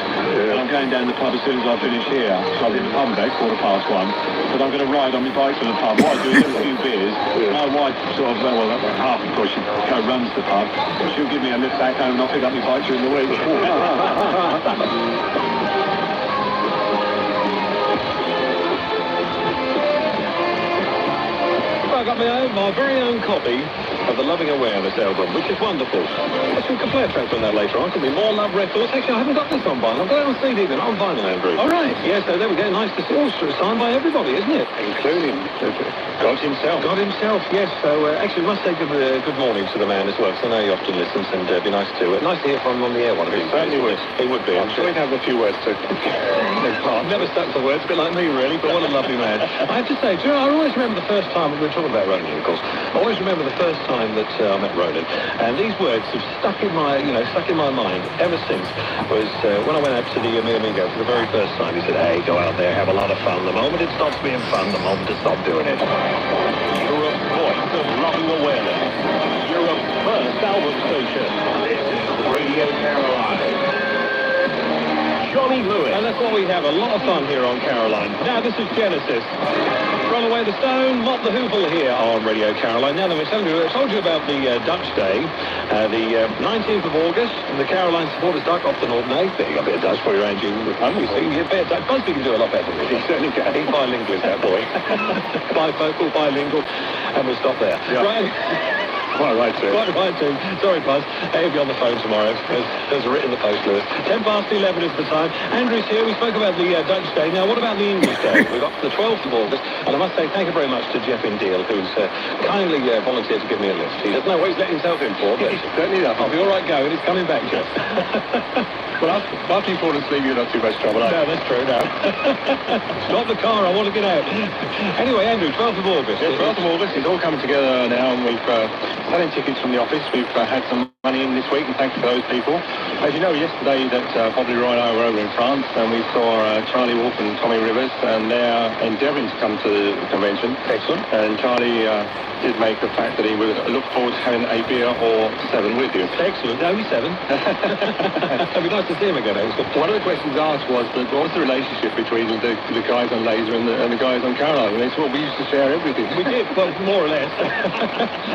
And I'm going down the pub as soon as I finish here. So I'll be in the pub about 1:15. But I'm going to ride on my bike to the pub. What I do is have a few beers. My wife sort of, half of course she co-runs the pub. She'll give me a lift back home and I'll pick up my bike during the week. I got my very own copy of the Loving Awareness album, which is wonderful. We can play a track on that later on. Could be more Love Records. Actually, I haven't got this on vinyl. I've got it on CD, but not on vinyl, Andrew. All right. Yeah, so there we go. Nice to see. All signed by everybody, isn't it? Including God himself. God himself, yes. So actually, we must say good morning to the man as well, because I know he often listens, and it'd be nice to hear from him on the air one of these days. Certainly would. He would be. I'm sure he'd have a few words to. Never stuck to words, a bit like me, really, but what a lovely man. I have to say, do you know, I always remember the first time, we were talking about Ronan, of course, I always remember the first time that I met Ronan, and these words have stuck in my mind ever since, was when I went out to the Amigo for the very first time. He said, hey, go out there, have a lot of fun. The moment it stops being fun, the moment to stop doing it. Europe's voice of loving awareness. Europe's first album station. This is Radio Caroline. Johnny Lewis. And that's what we have, a lot of fun here on Caroline. Now this is Genesis. Roll Away the Stone, Mott the Hoople here on Radio Caroline. Now then, I told you about the Dutch Day, the 19th of August, the Caroline supporters duck off the Northern Eight. There you got a bit of Dutch for you, Angie. You see, you bet Dutch. Busby can do a lot better than me. He certainly can. He's bilingual, is that boy. Bifocal, bilingual, and we'll stop there. Yeah. Right. Quite right, too. Quite right, too. Sorry, Buzz. He'll be on the phone tomorrow. There's a writ in the post, Lewis. 11:10 is the time. Andrew's here. We spoke about the Dutch Day. Now, what about the English Day? We've got the 12th of August. And I must say thank you very much to Jeff Indeal, who's kindly volunteered to give me a lift. He doesn't know what he's letting himself in for, but certainly enough. I'll be all right going. He's coming back, Jeff. Well, after you fall asleep, you're not too much trouble. No, that's true, no. Stop the car. I want to get out. Anyway, Andrew, 12th of August. Yes, 12th of August. It's all coming together now, and we've selling tickets from the office. We've had some money in this week, and thanks to those people. As you know, yesterday that Bobby Roy and I were over in France, and we saw Charlie Wolf and Tommy Rivers, and they're endeavouring to come to the convention. Excellent. And Charlie did make the fact that he would look forward to having a beer or 7 with you. Excellent. Only 7. It'd be nice to see him again. One of the questions asked was that what was the relationship between the guys on Laser and the guys on Caroline? And they said, well, we used to share everything. We did, well, more or less.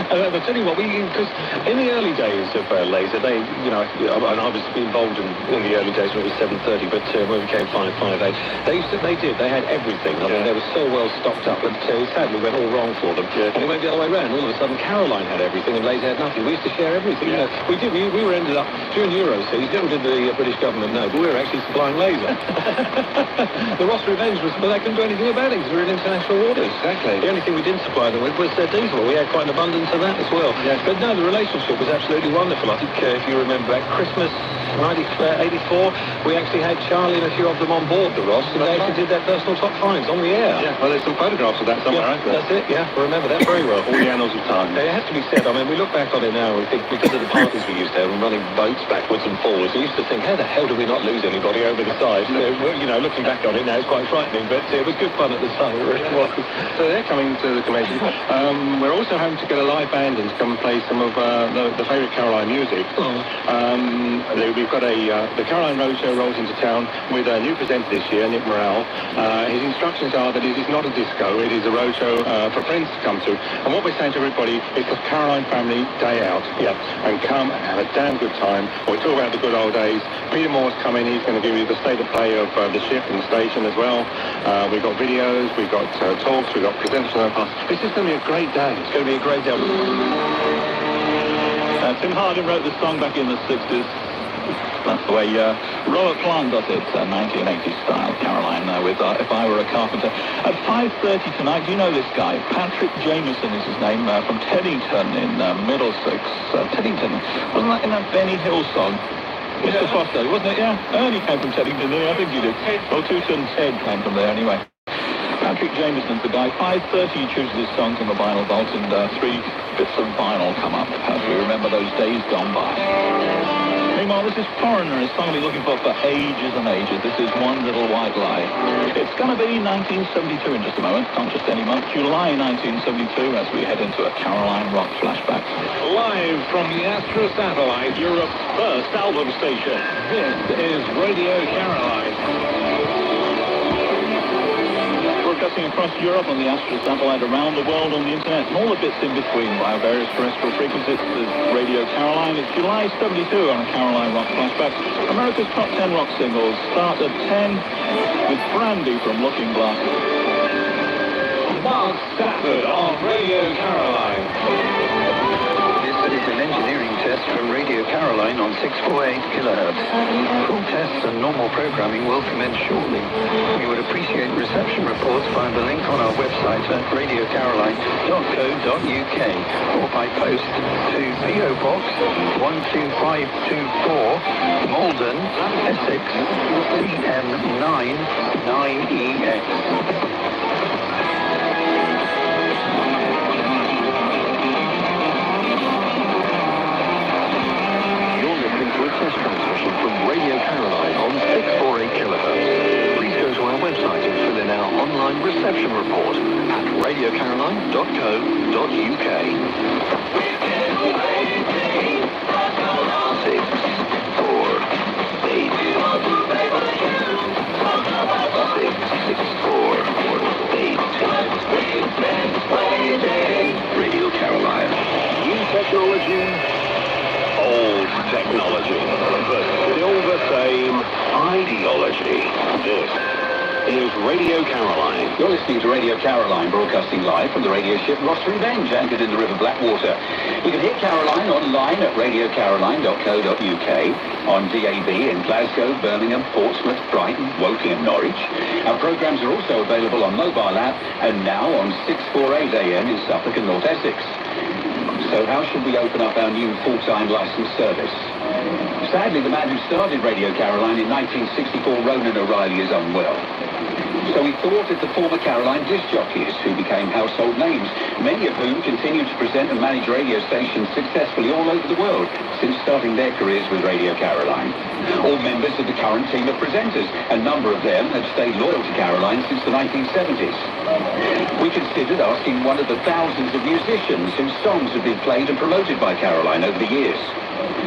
I'll tell you what, because in the early days of Laser, they, and I was involved in the early days when it was 7:30, but when it became 5:58, they had everything. I mean, they were so well stocked up, but sadly went all wrong for them. Yeah. And it went the other way around. All of a sudden, Caroline had everything and Laser had nothing. We used to share everything. Yeah. We did. We were ended up during Euroseas. Little did the British government know, but we were actually supplying Laser. The Ross Revenge was, but they couldn't do anything about it because we were in international waters. Exactly. The only thing we didn't supply them with was diesel. We had quite an abundance of that as well. Yes. But no, the relationship was absolutely wonderful. I think if you remember back Christmas 84, we actually had Charlie and a few of them on board the Ross, and they actually did their personal top fives on the air. Yeah, well, there's some photographs of that somewhere, aren't there? That's it, yeah. I remember that very well. All the annals of time. It has to be said, I mean, we look back on it now and we think, because of the parties we used to have and running boats backwards and forwards, we used to think, how the hell do we not lose anybody over the side? Looking back on it now, it's quite frightening, but it was good fun at the time. It really was. So they're coming to the convention. We're also having to get a live band in to come and play some of the favourite Caroline music. We've got the Caroline Roadshow rolls into town with a new presenter this year, Nick Morale. His instructions are that it is not a disco, it is a roadshow for friends to come to. And what we're saying to everybody, it's a Caroline family day out. Yeah. And come and have a damn good time. We talk about the good old days. Peter Moore's coming, he's going to give you the state of play of the ship and the station as well. We've got videos, we've got talks, we've got presenters from the past. It's just going to be a great day. It's going to be a great day. Tim Hardin wrote the song back in the 60s. That's the way Robert Plant does it, 1980s style, Caroline, with If I Were a Carpenter. At 5:30 tonight, do you know this guy? Patrick Jameson is his name, from Teddington in Middlesex. Teddington, wasn't that in that Benny Hill song? Mr. Foster, wasn't it? Yeah. Ernie came from Teddington, didn't he? I think he did. Well, Tooton Ted came from there anyway. Patrick Jameson's the guy. 5:30 he chooses his songs on the vinyl vault, and 3 bits of vinyl come up as we remember those days gone by. Meanwhile, this is Foreigner, a song I've been looking for ages and ages. This is One Little White Lie. It's going to be 1972 in just a moment, not just any month. July 1972 as we head into a Caroline rock flashback. Live from the Astra Satellite, Europe's first album station. This is Radio Caroline. Broadcasting across Europe on the Astra Satellite, around the world on the internet, and all the bits in between via various terrestrial frequencies. This is Radio Caroline. It's July 72 on a Caroline rock flashback. America's top 10 rock singles start at 10 with Brandy from Looking Glass. Mark Stafford on Radio Caroline. This is an engineering test from Radio Caroline on 648 kilohertz. Full tests and normal programming will commence shortly. We would appreciate reception reports via the link on our website at radiocaroline.co.uk or by post to PO Box 12524, Malden, Essex, CM9 9EX. Test transmission from Radio Caroline on 648 kilohertz. Please go to our website and fill in our online reception report at radiocaroline.co.uk. 6, 4, 8. 6, 6, 4, 8. Radio Caroline. New technology. Old technology, but still the same ideology. This is Radio Caroline. You're listening to Radio Caroline, broadcasting live from the radio ship Ross Revenge, anchored in the River Blackwater. You can hear Caroline online at radiocaroline.co.uk, on DAB in Glasgow, Birmingham, Portsmouth, Brighton, Woking and Norwich. Our programmes are also available on mobile app and now on 648 AM in Suffolk and North Essex. So how should we open up our new full-time licensed service? Sadly, the man who started Radio Caroline in 1964, Ronan O'Reilly, is unwell. So we thought of the former Caroline disc jockeys who became household names, many of whom continue to present and manage radio stations successfully all over the world since starting their careers with Radio Caroline. All members of the current team of presenters. A number of them have stayed loyal to Caroline since the 1970s. We considered asking one of the thousands of musicians whose songs have been played and promoted by Caroline over the years.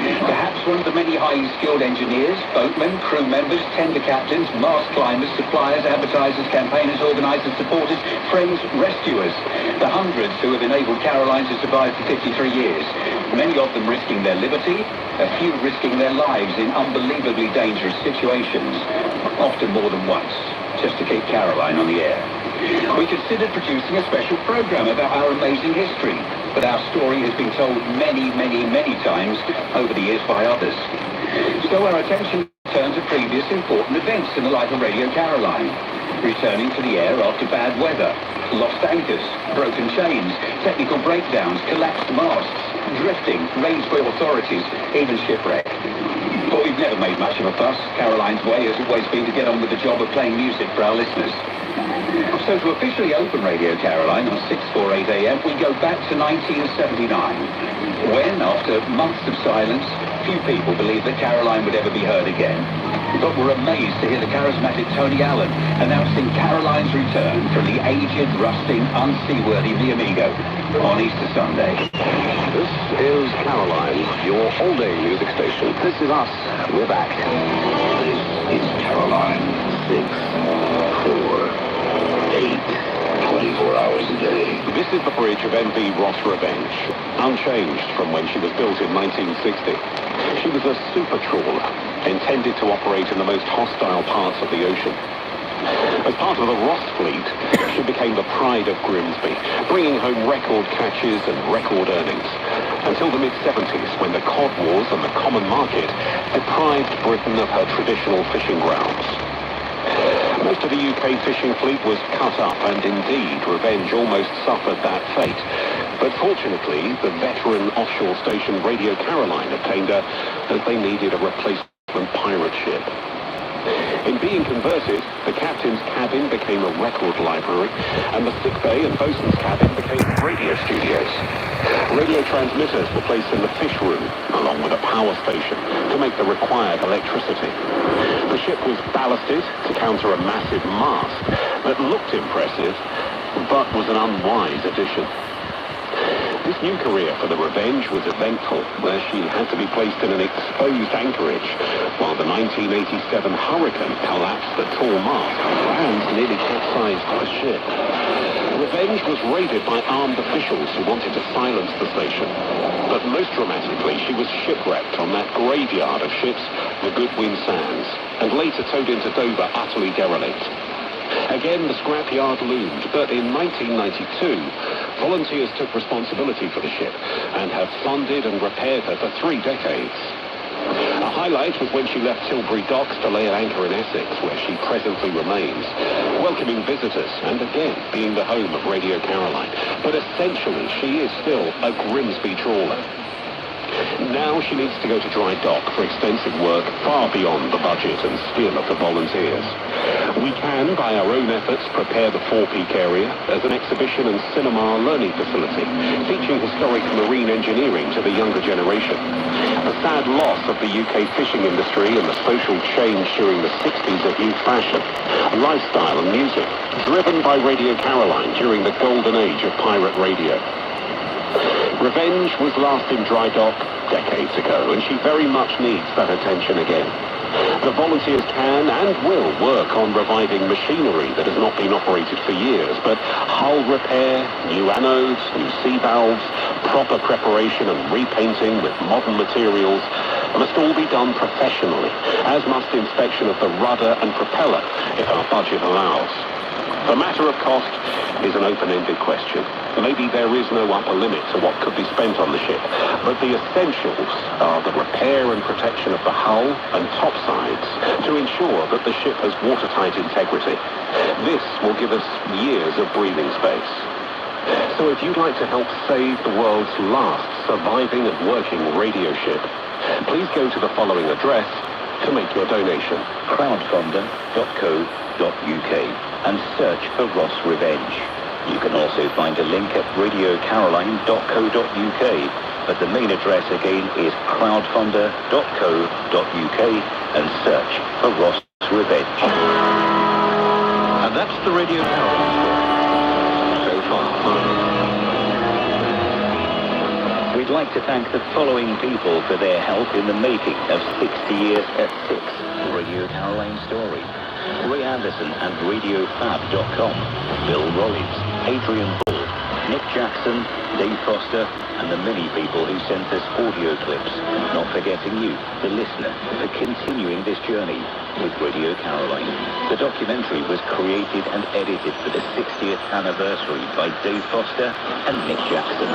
Perhaps one of the many highly skilled engineers, boatmen, crew members, tender captains, mast climbers, suppliers, advertisers, campaigners, organisers, supporters, friends, rescuers. The hundreds who have enabled Caroline to survive for 53 years. Many of them risking their liberty, a few risking their lives in unbelievably dangerous situations, often more than once, just to keep Caroline on the air. We considered producing a special programme about our amazing history, but our story has been told many, many, many times over the years by others. So our attention turned to previous important events in the life of Radio Caroline. Returning to the air after bad weather, lost anchors, broken chains, technical breakdowns, collapsed masts, drifting, raised by authorities, even shipwreck. But we've never made much of a fuss. Caroline's way has always been to get on with the job of playing music for our listeners. So to officially open Radio Caroline on 648 AM, we go back to 1979, when, after months of silence, few people believed that Caroline would ever be heard again. But were amazed to hear the charismatic Tony Allen announcing Caroline's return from the aged, rusting, unseaworthy The Amigo on Easter Sunday. This is Caroline, your all-day music station. This is us. We're back. This is Caroline. 6, 4, 8, 24 hours a day. This is the bridge of MV Ross Revenge, unchanged from when she was built in 1960. She was a super trawler, intended to operate in the most hostile parts of the ocean. As part of the Ross fleet, she became the pride of Grimsby, bringing home record catches and record earnings, until the mid-70s, when the cod wars and the common market deprived Britain of her traditional fishing grounds. Most of the UK fishing fleet was cut up, and indeed, Revenge almost suffered that fate. But fortunately, the veteran offshore station Radio Caroline obtained her, as they needed a replacement pirate ship. In being converted, the captain's cabin became a record library, and the sick bay and bosun's cabin became radio studios. Radio transmitters were placed in the fish room, along with a power station, to make the required electricity. The ship was ballasted to counter a massive mast that looked impressive, but was an unwise addition. This new career for the Revenge was eventful, where she had to be placed in an exposed anchorage, while the 1987 hurricane collapsed the tall mast and nearly capsized the ship. Revenge was raided by armed officials who wanted to silence the station. But most dramatically, she was shipwrecked on that graveyard of ships, the Goodwin Sands, and later towed into Dover utterly derelict. Again, the scrapyard loomed, but in 1992, volunteers took responsibility for the ship and have funded and repaired her for 3 decades. A highlight was when she left Tilbury Docks to lay at anchor in Essex, where she presently remains, welcoming visitors and again being the home of Radio Caroline. But essentially, she is still a Grimsby trawler. Now she needs to go to dry dock for extensive work far beyond the budget and skill of the volunteers. We can, by our own efforts, prepare the Forepeak area as an exhibition and cinema learning facility, teaching historic marine engineering to the younger generation. The sad loss of the UK fishing industry and the social change during the 60s of youth fashion, lifestyle and music, driven by Radio Caroline during the golden age of pirate radio. Revenge was last in dry dock decades ago, and she very much needs that attention again. The volunteers can and will work on reviving machinery that has not been operated for years, but hull repair, new anodes, new sea valves, proper preparation and repainting with modern materials must all be done professionally, as must inspection of the rudder and propeller if our budget allows. The matter of cost is an open-ended question. Maybe there is no upper limit to what could be spent on the ship, but the essentials are the repair and protection of the hull and topsides to ensure that the ship has watertight integrity. This will give us years of breathing space. So if you'd like to help save the world's last surviving and working radio ship, please go to the following address to make your donation. crowdfunder.co.uk and search for Ross Revenge. You can also find a link at radiocaroline.co.uk, but the main address again is crowdfunder.co.uk and search for Ross Revenge. And that's the Radio Caroline story so far. We'd like to thank the following people for their help in the making of 60 Years at 6, Radio Caroline Story. Ray Anderson and RadioFab.com, Bill Rollins, Adrian Bull, Nick Jackson, Dave Foster, and the many people who sent us audio clips, not forgetting you, the listener, for continuing this journey with Radio Caroline. The documentary was created and edited for the 60th anniversary by Dave Foster and Nick Jackson.